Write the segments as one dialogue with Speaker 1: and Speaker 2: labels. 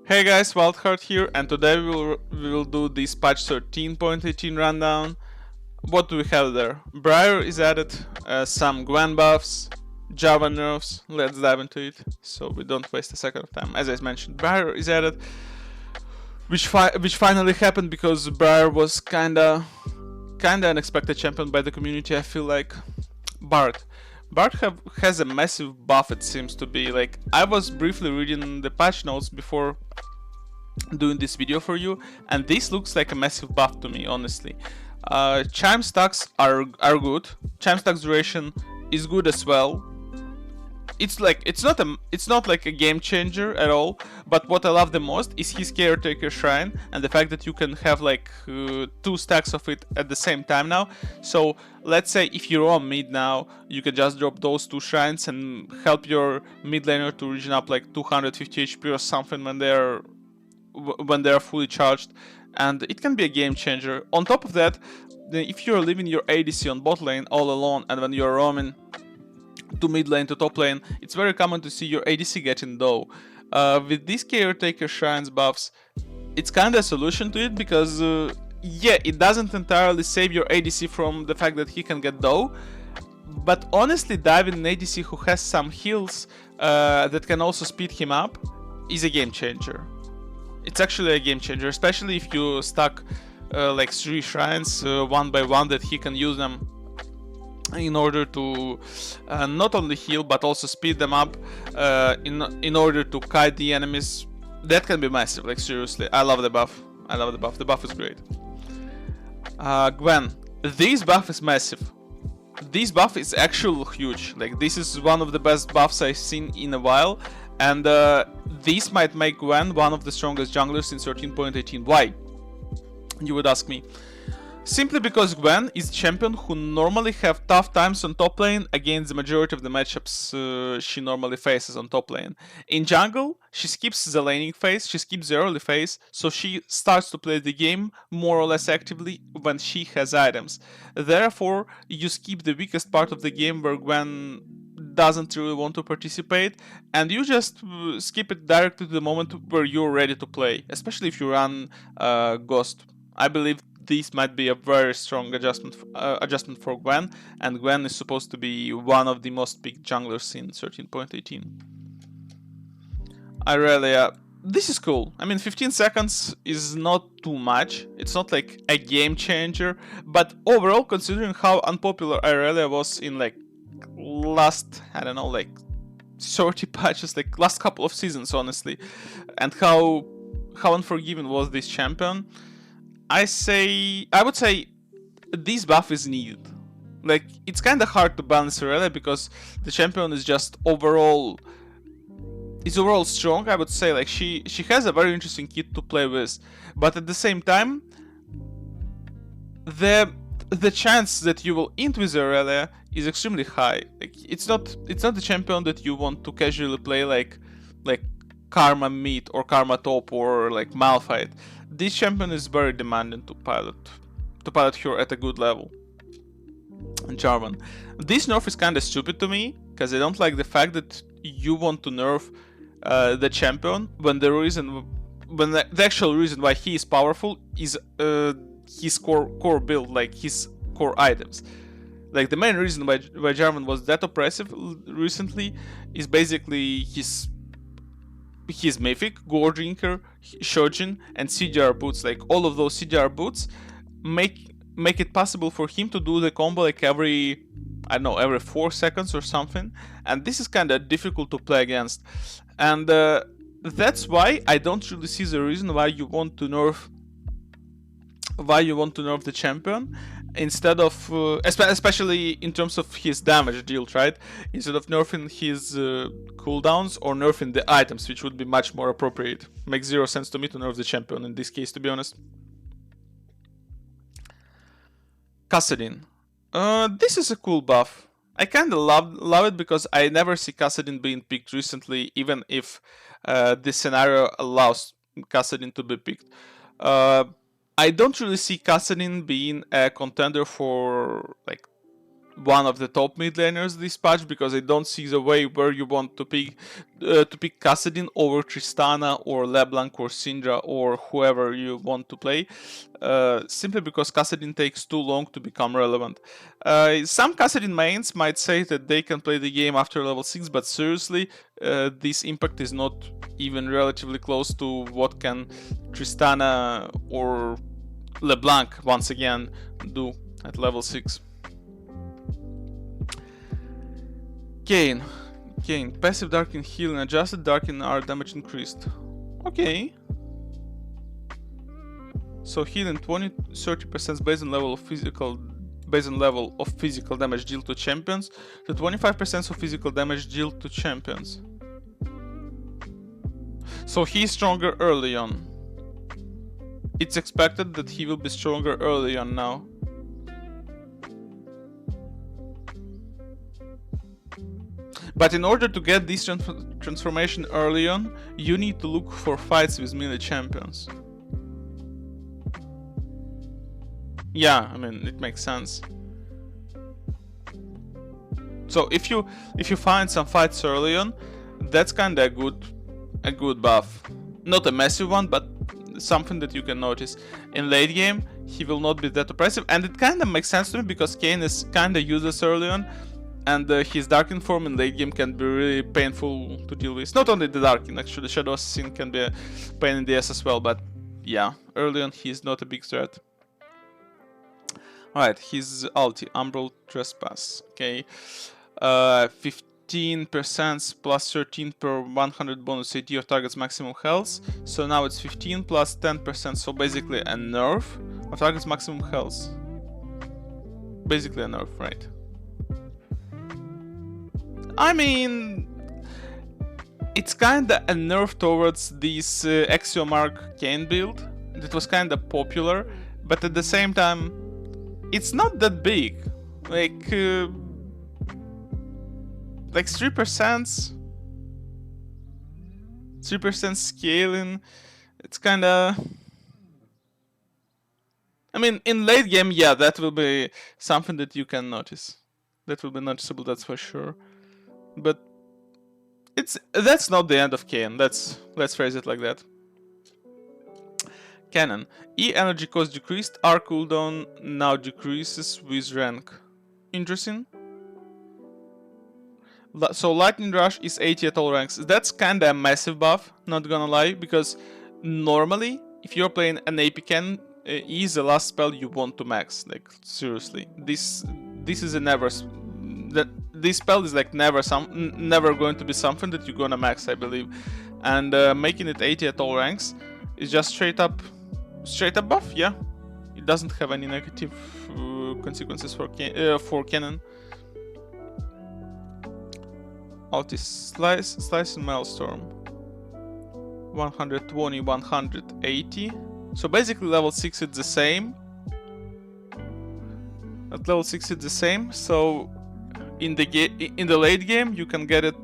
Speaker 1: Hey guys, WildHeart here, and today we will do this patch 13.18 rundown. What do we have there? Briar is added, some Gwen buffs, Java nerfs. Let's dive into it so we don't waste a second of time. As I mentioned, Briar is added, which finally happened because Briar was kinda unexpected champion by the community. I feel like Bard. Has a massive buff, it seems to be. Like, I was briefly reading the patch notes before doing this video for you, and this looks like a massive buff to me, honestly. Chime stacks are good. Chime stacks duration is good as well. It's not like a game changer at all, but what I love the most is his caretaker shrine and the fact that you can have like 2 stacks of it at the same time now. So let's say if you're on mid now, you can just drop those 2 shrines and help your mid laner to regen up like 250 HP or something when they're fully charged, and it can be a game changer. On top of that, if you're leaving your ADC on bot lane all alone, and when you're roaming to mid lane to top lane, it's very common to see your ADC getting low. With these caretaker shrines buffs, it's kind of a solution to it because yeah, it doesn't entirely save your ADC from the fact that he can get low, but honestly, diving an ADC who has some heals that can also speed him up is a game changer. It's actually a game changer, especially if you stack like 3 shrines one by one, that he can use them in order to not only heal but also speed them up in order to kite the enemies. That can be massive, like seriously. I love the buff. The buff is great. Gwen. This buff is massive. This buff is actually huge. Like, this is one of the best buffs I've seen in a while, and this might make Gwen one of the strongest junglers in 13.18. Why? You would ask me. Simply because Gwen is a champion who normally have tough times on top lane against the majority of the matchups she normally faces on top lane. In jungle, she skips the laning phase, she skips the early phase, so she starts to play the game more or less actively when she has items. Therefore, you skip the weakest part of the game where Gwen doesn't really want to participate, and you just skip it directly to the moment where you're ready to play, especially if you run Ghost. I believe this might be a very strong adjustment for Gwen, and Gwen is supposed to be one of the most picked junglers in 13.18. Irelia, this is cool. I mean, 15 seconds is not too much. It's not like a game changer, but overall, considering how unpopular Irelia was in like last, I don't know, like 30 patches, like last couple of seasons, honestly, and how unforgiving was this champion, I would say this buff is needed. Like, it's kind of hard to balance Irelia because the champion is just overall strong. I would say, like, she has a very interesting kit to play with, but at the same time, the chance that you will int with Irelia is extremely high. Like, it's not the champion that you want to casually play like Karma mid or Karma top or like Malphite. This champion is very demanding to pilot her at a good level. Jarvan. This nerf is kinda stupid to me, because I don't like the fact that you want to nerf the champion when the actual reason why he is powerful is his core build, like his core items. Like, the main reason why Jarvan was that oppressive recently is basically his Mythic, Gore Drinker, Shojin, and CDR boots. Like, all of those CDR boots make it possible for him to do the combo like every 4 seconds or something, and this is kind of difficult to play against. And that's why I don't really see the reason why you want to nerf the champion instead of especially in terms of his damage deal, right? Instead of nerfing his cooldowns or nerfing the items, which would be much more appropriate. Makes zero sense to me to nerf the champion in this case, to be honest. Kassadin. This is a cool buff. I kinda love it because I never see Kassadin being picked recently, even if this scenario allows Kassadin to be picked. I don't really see Kassadin being a contender for like one of the top mid laners this patch, because I don't see the way where you want to pick Kassadin over Tristana or LeBlanc or Syndra or whoever you want to play, simply because Kassadin takes too long to become relevant. Some Kassadin mains might say that they can play the game after level 6, but seriously, this impact is not even relatively close to what can Tristana or LeBlanc once again do at level 6. Kayn. Passive darken, heal, and adjusted darken are damage increased. Okay. So healing 20-30% based on level of physical damage dealt to champions, to 25% of physical damage dealt to champions. So he's stronger early on. It's expected that he will be stronger early on now. But in order to get this transformation early on, you need to look for fights with melee champions. Yeah, I mean, it makes sense. So if you find some fights early on, that's kinda a good buff. Not a massive one, but something that you can notice. In late game, he will not be that oppressive, and it kinda makes sense to me because Kayn is kinda useless early on, and his Darkin form in late game can be really painful to deal with. Not only the Darkin, actually, Shadow Assassin can be a pain in the ass as well, but yeah, early on he's not a big threat. Alright, his ulti, Umbral Trespass, okay. 15% plus 13 per 100 bonus AD of target's maximum health. So now it's 15 plus 10%, so basically a nerf of target's maximum health. Basically a nerf, right? I mean, it's kinda a nerf towards this Axiomark Kayn build that was kinda popular, but at the same time, it's not that big. Like 3% scaling, it's kinda... I mean, in late game, yeah, that will be something that you can notice. That will be noticeable, that's for sure. But that's not the end of Kayn. Let's phrase it like that. Cannon. E energy cost decreased, R cooldown now decreases with rank. Interesting. So Lightning Rush is 80 at all ranks. That's kinda a massive buff, not gonna lie, because normally, if you're playing an AP cannon, E is the last spell you want to max. Like, seriously. This is a never... This spell is like never going to be something that you're gonna max, I believe. And making it 80 at all ranks is just straight up buff, yeah. It doesn't have any negative consequences for cannon. Ulti Slice and Maelstrom. 120, 180. So basically level 6 it's the same. At level 6 it's the same, so in the late game you can get it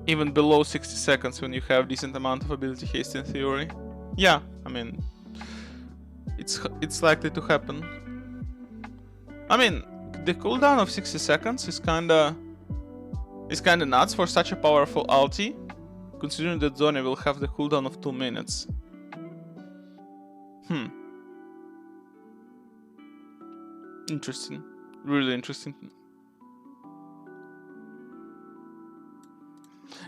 Speaker 1: even below 60 seconds when you have decent amount of ability haste in theory. Yeah, I mean, it's likely to happen. I mean, the cooldown of 60 seconds is kinda nuts for such a powerful ulti, considering that Zonya will have the cooldown of 2 minutes. Interesting. Really interesting.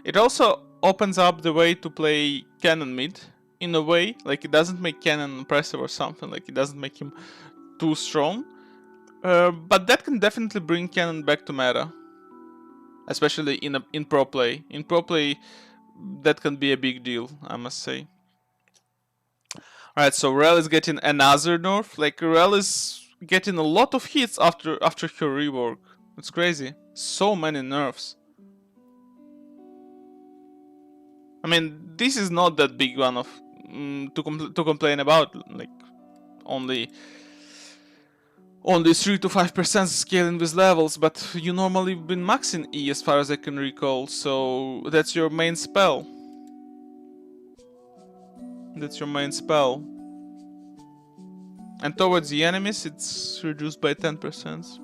Speaker 1: It also opens up the way to play Cannon mid, in a way. Like, it doesn't make Cannon impressive or something, like it doesn't make him too strong. But that can definitely bring Cannon back to meta. Especially in pro play. In pro play, that can be a big deal, I must say. Alright, so Rell is getting another nerf. Like, Rell is getting a lot of hits after her rework. It's crazy. So many nerfs. I mean, this is not that big one of to complain about. Like, only 3 to 5% scaling with levels, but you normally been maxing E as far as I can recall, so that's your main spell. That's your main spell. And towards the enemies, it's reduced by 10%.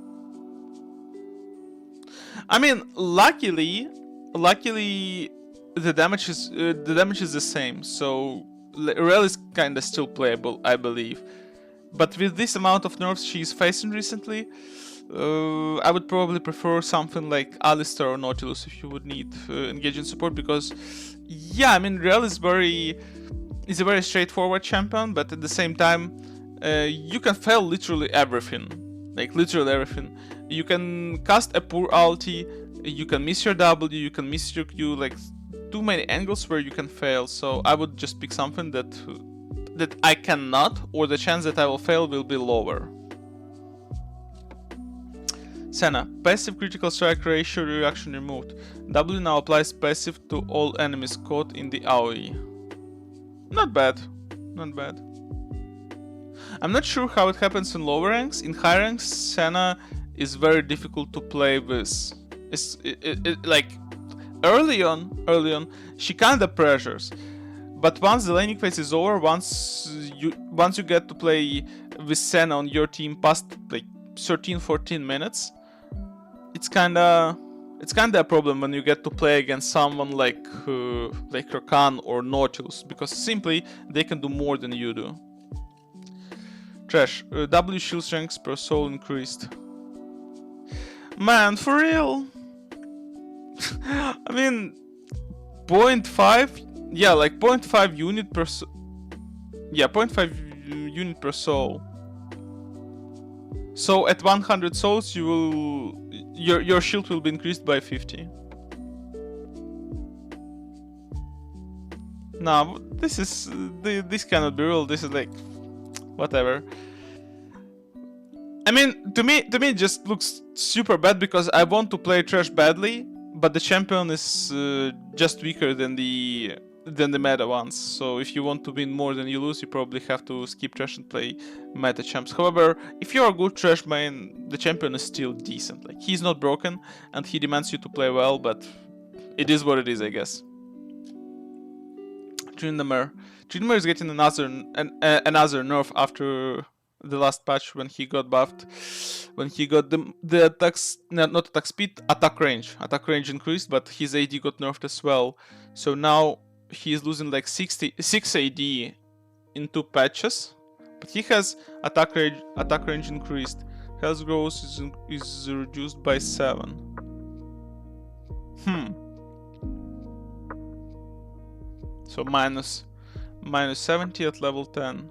Speaker 1: I mean, luckily, the damage is the same, so Rel is kinda still playable, I believe. But with this amount of nerfs she's facing recently, I would probably prefer something like Alistar or Nautilus if you would need engaging support, because yeah, I mean, Rel is a very straightforward champion, but at the same time, you can fail literally everything. Like, literally everything. You can cast a poor ulti, you can miss your W, you can miss your Q, like, too many angles where you can fail, so I would just pick something that I cannot, or the chance that I will fail will be lower. Senna, passive critical strike ratio reaction removed. W now applies passive to all enemies caught in the AoE. Not bad. Not bad. I'm not sure how it happens in lower ranks. In high ranks, Senna is very difficult to play with. Like, early on, she kinda pressures. But once the laning phase is over, once you get to play with Senna on your team past like 13-14 minutes, it's kinda a problem when you get to play against someone like Rakan or Nautilus, because simply they can do more than you do. Trash. W shield strength per soul increased. Man, for real? I mean, 0.5? Yeah, like 0.5 unit per yeah, 0.5 unit per soul. So at 100 souls, your shield will be increased by 50. No, this cannot be real. This is like whatever. I mean, to me it just looks super bad because I want to play Trash badly, but the champion is just weaker than the meta ones. So if you want to win more than you lose, you probably have to skip Trash and play meta champs. However, if you're a good Trash main, the champion is still decent. Like, he's not broken and he demands you to play well, but it is what it is, I guess. Tryndamere is getting another nerf after the last patch when he got buffed. When he got the attacks, not attack speed, attack range. Attack range increased, but his AD got nerfed as well. So now he is losing like 6 AD in 2 patches. But he has attack range increased. Health growth is reduced by 7. So minus 70 at level 10.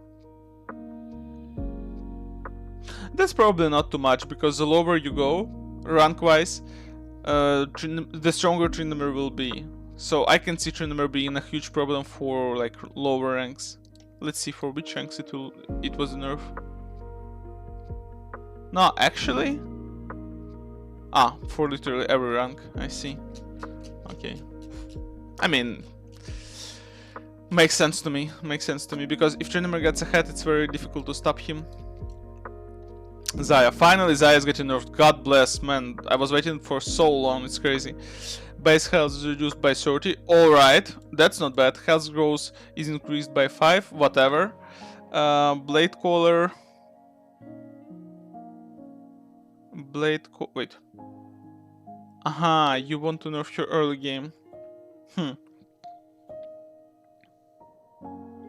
Speaker 1: That's probably not too much, because the lower you go, rank-wise, the stronger Tryndamere will be. So I can see Tryndamere being a huge problem for like lower ranks. Let's see for which ranks it was a nerf. No, actually? For literally every rank, I see. Okay. I mean, makes sense to me, because if Tryndamere gets ahead, it's very difficult to stop him. Xayah. Finally, Xayah is getting nerfed. God bless, man. I was waiting for so long, it's crazy. Base health is reduced by 30. Alright, that's not bad. Health growth is increased by 5, whatever. Blade Caller. Wait. Aha, you want to nerf your early game.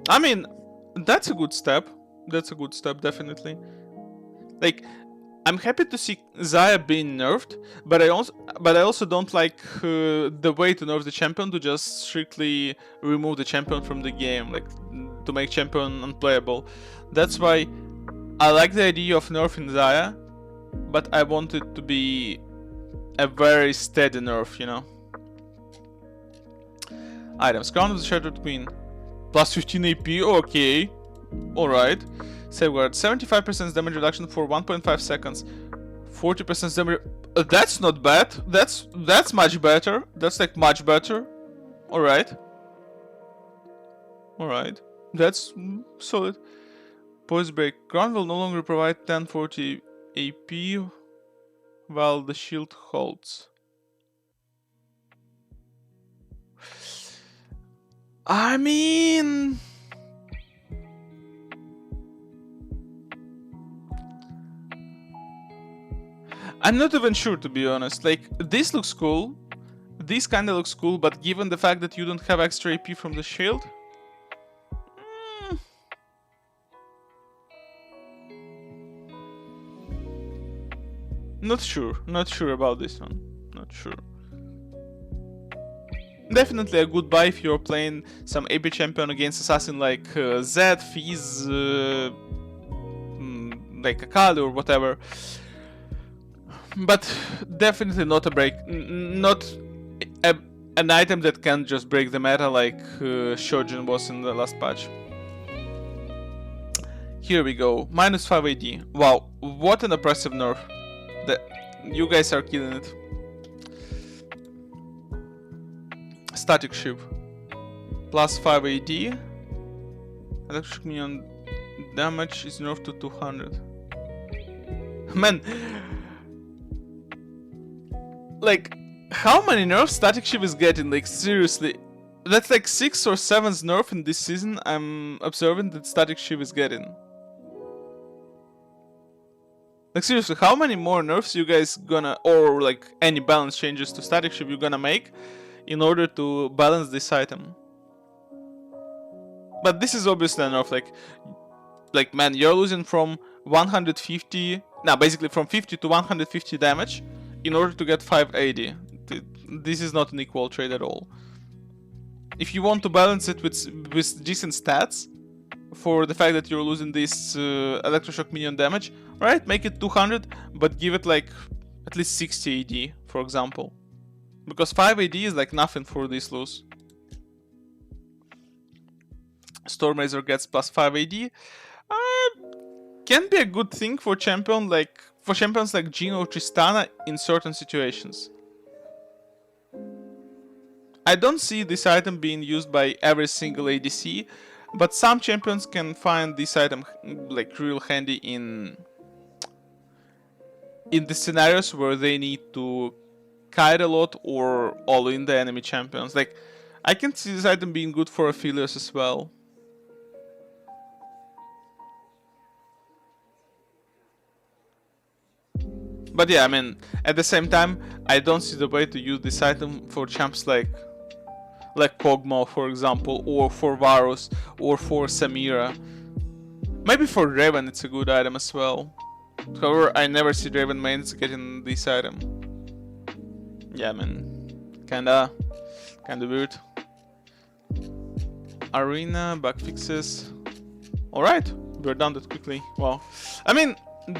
Speaker 1: I mean, that's a good step. Definitely. Like, I'm happy to see Xayah being nerfed, but I also don't like the way to nerf the champion, to just strictly remove the champion from the game, like to make champion unplayable. That's why I like the idea of nerfing Xayah, but I want it to be a very steady nerf, you know. Items. Crown of the Shattered Queen. Plus 15 AP, okay. Alright. Safeguard. 75% damage reduction for 1.5 seconds. 40% damage... that's not bad. That's much better. That's like much better. Alright. Alright. That's solid. Poise Break. Ground will no longer provide 1040 AP while the shield holds. I mean... I'm not even sure, to be honest. Like, this looks cool. This kinda looks cool, but given the fact that you don't have extra AP from the shield... Not sure. Not sure about this one. Not sure. Definitely a good buy if you're playing some AP champion against assassin like Zed, Fizz, like Akali or whatever. But definitely not a break, not an item that can just break the meta like Shojin was in the last patch. Here we go, minus 5 AD. Wow, what an impressive nerf. You guys are killing it. Static ship. Plus 5 AD. Electric minion damage is nerfed to 200. Man. Like, how many nerfs static ship is getting? Like, seriously. That's like 6 or 7th nerf in this season I'm observing that static ship is getting. Like, seriously, how many more nerfs you guys gonna, or like any balance changes to static ship you gonna make in order to balance this item? But this is obviously a nerf, like man, you're losing from 150, basically from 50 to 150 damage in order to get 580. This is not an equal trade at all. If you want to balance it with decent stats, for the fact that you're losing this electroshock minion damage, right? Make it 200, but give it like at least 60 AD, for example. Because 5 AD is like nothing for this lose. Stormrazor gets plus 5 AD. Can be a good thing for champions like Jhin or Tristana in certain situations. I don't see this item being used by every single ADC, but some champions can find this item like real handy in the scenarios where they need to kite a lot or all in the enemy champions. Like, I can see this item being good for affiliates as well. But yeah, I mean, at the same time, I don't see the way to use this item for champs like Kog'Maw, for example, or for Varus, or for Samira. Maybe for Raven it's a good item as well. However, I never see Raven mains getting this item. Yeah, man, kinda weird. Arena, bug fixes. Alright, we're done that quickly. Wow. I mean,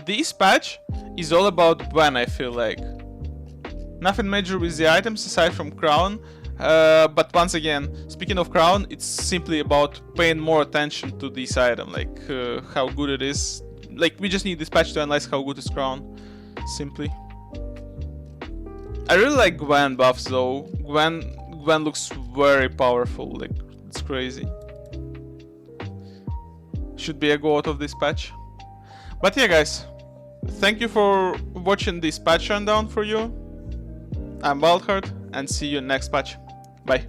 Speaker 1: this patch is all about Gwen, I feel like. Nothing major with the items aside from Crown. But once again, speaking of Crown, it's simply about paying more attention to this item, like how good it is. Like, we just need this patch to analyze how good is Crown, simply. I really like Gwen buffs though. Gwen looks very powerful, like, it's crazy. Should be a go out of this patch. But yeah, guys, thank you for watching this patch rundown for you. I'm WildHeart, and see you next patch. Bye.